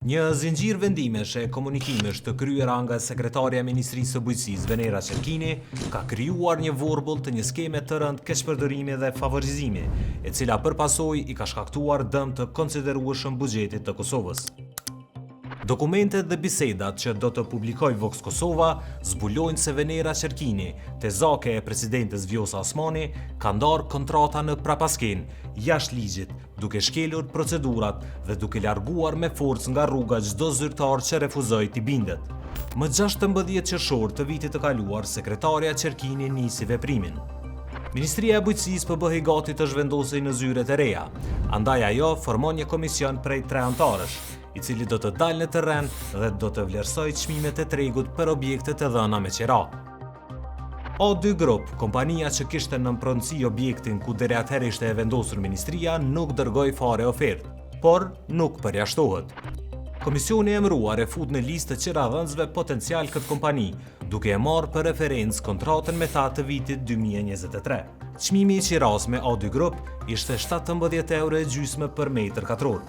Një zinxhir vendimesh e komunikimesh të kryera nga sekretarja e Ministrisë së Bujqësisë Venera Qerkini ka krijuar një vorbull të një skeme të rënd keqpërdorimi dhe favorizimi, e cila përpasoj i ka shkaktuar dëm të konsiderueshëm buxhetit të Kosovës. Dokumentet dhe bisedat që do të publikoj Vox Kosova zbulojnë se Venera Qerkini, te zake e presidentes Vjosa Osmani, ka ndarë kontrata në prapaskenë, jashtë ligjit, duke shkelur procedurat dhe duke larguar me forcë nga rruga çdo zyrtar që refuzoi t'i bindet. Më 16 qershor të vitit të kaluar, sekretarja Qerkini nisi veprimin. Ministria e Bujqësisë po bëhej gati të zhvendosej në zyret e reja, andaj ajo formon një komision prej 3 anëtarësh, i cili do të dalë në terren dhe do të vlerësojë çmimet e tregut për objektet e dhëna me qira. O2 Group, kompania që kishte në pronësi objektin ku deri atëherë ishte e vendosur ministria, nuk dërgoi fare ofertë, por nuk përjashtohet. Komisioni emëruar e fut në listë të qiradhënësve potencial këtë kompani, duke e marrë për referencë kontratën me ta të vitit 2023. Çmimi i qiras me O2 Group ishte 17 euro e gjysmë për metër katror.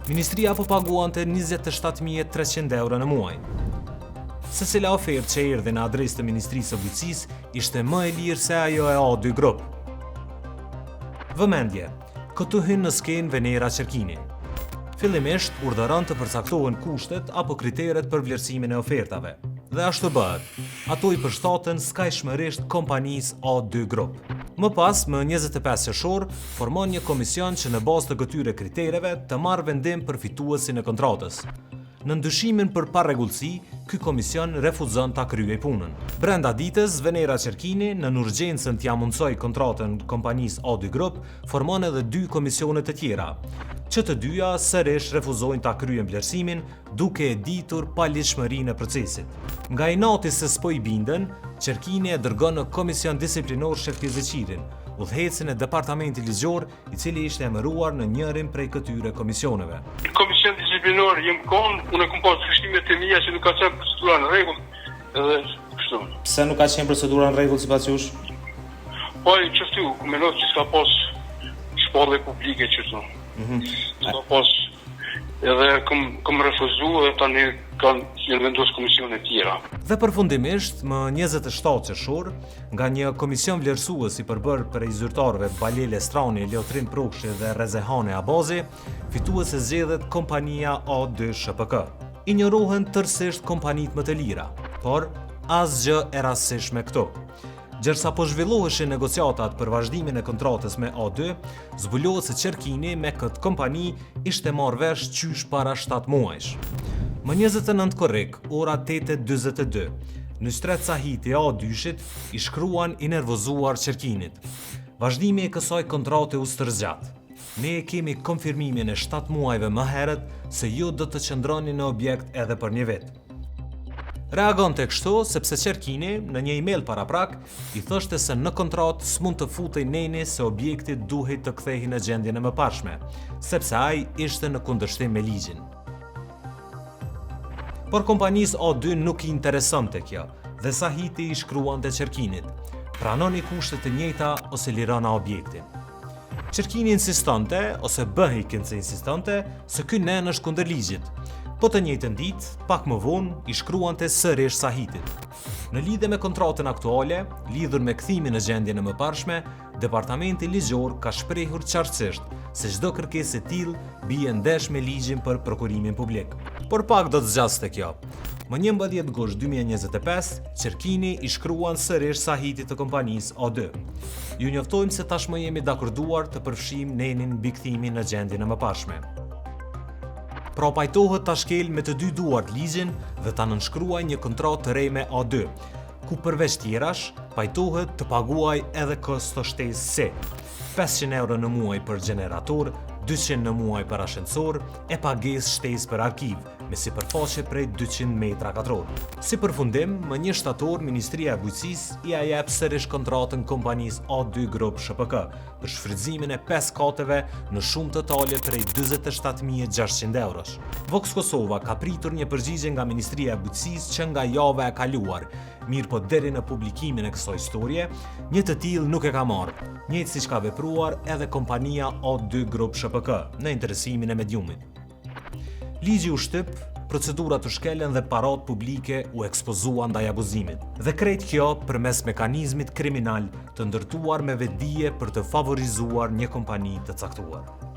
Ministria po paguante 27.300 euro në muaj. Secila ofertë që erdhi në adresë të Ministrisë së Bujqësisë ishte më e lirë se ajo e O2 Group. Vëmendje, këtu hyn në skenë Venera Qerkini. Fillimisht urdhëron të përcaktohen kushtet apo kriteret për vlerësimin e ofertave. Dhe ashtu bëhet. Ato i përshtaten skajshmërisht kompanisë O2 Group. Më pas, më 25 qershor, formon një komision që në bazë të këtyre kritereve të marrë vendim për fituesin e kontratës. Në ndyshimin për parregullsi, ky komision refuzon ta kryej punën. Brenda ditës, Venera Qerkini, në urgjencën t'ia mundsoj kontratën kompanisë O2 Group, formon edhe 2 komisione të tjera, që të dyja sërish refuzojnë ta kryejnë vlerësimin, duke e ditur paligjshmërinë e procesit. Nga inati se s'po i binden, Qerkini e dërgon në komision disiplinor shef Pjezeqirin, udhëhecin e departamentit ligjor, i cili ishte emëruar në njërin prej këtyre komisioneve. Komision disiplinor jem konë, unë kom pas kështimet e mia që nuk ka qenë procedura në rregull, edhe kështu. Pse nuk ka qenë procedura në rregull sipas jush? Po çështju, ku mendoj që s'ka pas shpallje publike qështu. S'ka pas edhe kom refuzuar dhe tani kanë vendosur komisione tjera. Dhe përfundimisht, më 27 qershor, nga një komision vlerësues i përbërë prej zyrtarëve Balele Strani, Leotrin Prokshi dhe Rezehane Abazi, fituese zgjedhet kompania O2 SHPK. Injorohen tërësisht kompanitë më të lira, por asgjë e rastësishme këtu. Gjersa po zhvilloheshin negociatat për vazhdimin e kontratës me O2, zbulohet se Qerkini me këtë kompani ishte marrë vesh qysh para 7 muajsh. Më 29 korrik, ora 8:42, Nusret Sahiti O2-shit i shkruan i nervozuar Qerkinit. Vazhdimi e kësaj kontrate u stërzgjat. Ne kemi konfirmimin e 7 muajve më herët se ju do të qëndroni në objekt edhe për një vit. Reagon të kështu sepse Qerkini, në një email paraprak, i thoshte se në kontratë s'mund të futej neni se objekti duhej të kthehej në gjendjen e mëparshme, sepse ai ishte në kundërshtim me ligjin. Por kompanisë O2 nuk i interesonte kjo, dhe Sahiti i shkruante Qerkinit: pranoni kushtet të njëjta ose lirona objektin. Qerkini insistonte, ose bëhej kënce insistonte, se ky nen është kundër ligjit. Po të njëjtën ditë, pak më vonë, i shkruante sërish Sahitit. Në lidhje me kontratën aktuale, lidhur me kthimin në gjendjen e mëparshme, departamenti ligjor ka shprehur qartësisht se çdo kërkesë e tillë bie ndesh me ligjin për prokurimin publik. Por pak do të zgjaste kjo. Më 11 gusht 2025, Qerkini i shkruan sërish Sahitit të kompanisë O2. Ju njoftojmë se tashmë jemi dakorduar të përfshijmë nenin mbi kthimin në gjendjen e mëparshme. Pra pajtohet ta shkel me të dy duart ligjin dhe ta nënshkruaj një kontratë të re me O2, ku përveç tjerash, pajtohet të paguaj edhe kosto shtesë si 500 euro në muaj për gjenerator, 200 në muaj për ascensor e pagesë shtesë për arkiv, me sipërfaqe prej 200 metra katror. Si përfundim, më 1 shtator, Ministria e Bujqësisë i jep sërish kontratën kompanisë O2 Group SHPK për shfrytëzimin e 5 kateve në shumë totale prej 47.600 eurosh. Vox Kosova ka pritur një përgjigje nga Ministria e Bujqësisë që nga java e kaluar, mirë po deri në publikimin e kësaj historie, një të tillë nuk e ka marrë, njëjtë siç ka vepruar edhe kompania O2 Group SHPK në interesimin e mediumit. Ligji u shtyp, procedurat u shkelen dhe parat publike u ekspozuan ndaj abuzimit. Dhe krejt kjo përmes mekanizmit kriminal të ndërtuar me vetdije për të favorizuar një kompani të caktuar.